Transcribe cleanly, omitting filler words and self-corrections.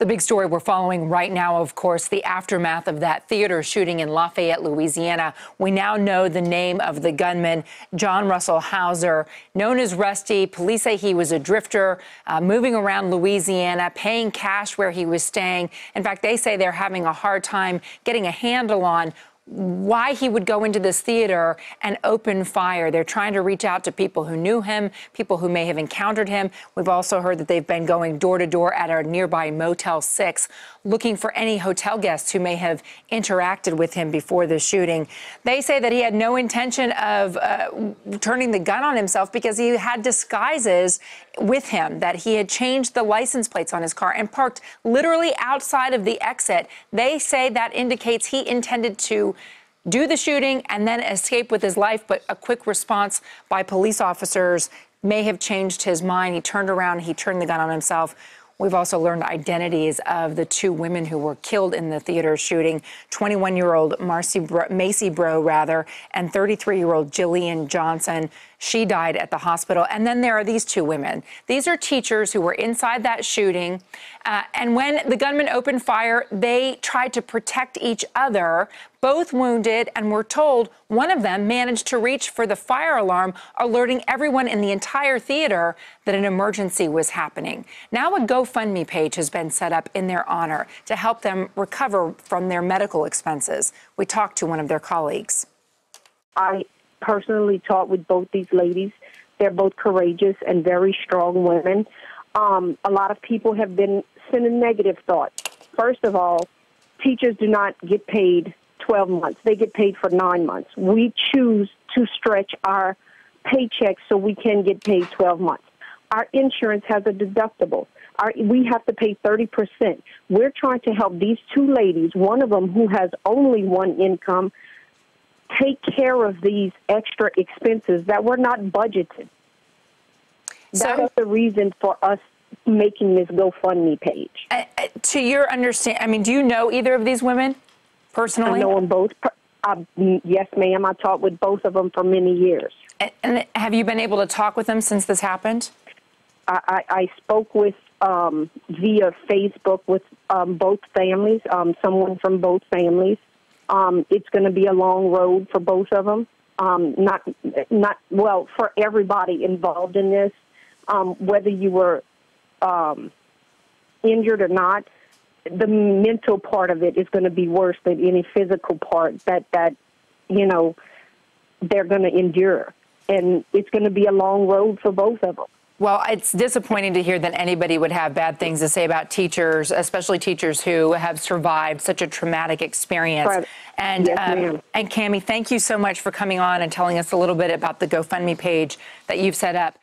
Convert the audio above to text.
The big story we're following right now, of course, the aftermath of that theater shooting in Lafayette, Louisiana. We now know the name of the gunman, John Russell Hauser, known as Rusty. Police say he was a drifter, moving around Louisiana, paying cash where he was staying. In fact, they say they're having a hard time getting a handle on why he would go into this theater and open fire. They're trying to reach out to people who knew him, people who may have encountered him. We've also heard that they've been going door to door at a nearby Motel 6, looking for any hotel guests who may have interacted with him before the shooting. They say that he had no intention of turning the gun on himself because he had disguises with him, that he had changed the license plates on his car and parked literally outside of the exit. They say that indicates he intended to do the shooting and then escape with his life, but a quick response by police officers may have changed his mind. He turned around, he turned the gun on himself. We've also learned identities of the two women who were killed in the theater shooting, 21-year-old Macy Brewer, and 33-year-old Jillian Johnson. She died at the hospital. And then there are these two women. These are teachers who were inside that shooting. And when the gunman opened fire, they tried to protect each other, both wounded, and we're told one of them managed to reach for the fire alarm, alerting everyone in the entire theater that an emergency was happening. Now a GoFundMe page has been set up in their honor to help them recover from their medical expenses. We talked to one of their colleagues. I personally talked with both these ladies. They're both courageous and very strong women. A lot of people have been sending negative thoughts. First of all, teachers do not get paid 12 months. They get paid for 9 months. We choose to stretch our paychecks so we can get paid 12 months. Our insurance has a deductible. We have to pay 30%. We're trying to help these two ladies, one of them who has only one income, take care of these extra expenses that were not budgeted. That is the reason for us making this GoFundMe page. To your understanding, I mean, do you know either of these women personally? I know them both. Yes, ma'am. I talked with both of them for many years. And have you been able to talk with them since this happened? I spoke with via Facebook with both families, someone from both families. It's going to be a long road for both of them. Well, for everybody involved in this, whether you were injured or not, the mental part of it is going to be worse than any physical part that you know, they're going to endure. And it's going to be a long road for both of them. Well, it's disappointing to hear that anybody would have bad things to say about teachers, especially teachers who have survived such a traumatic experience. Right. And, yes, and Cammie, thank you so much for coming on and telling us a little bit about the GoFundMe page that you've set up.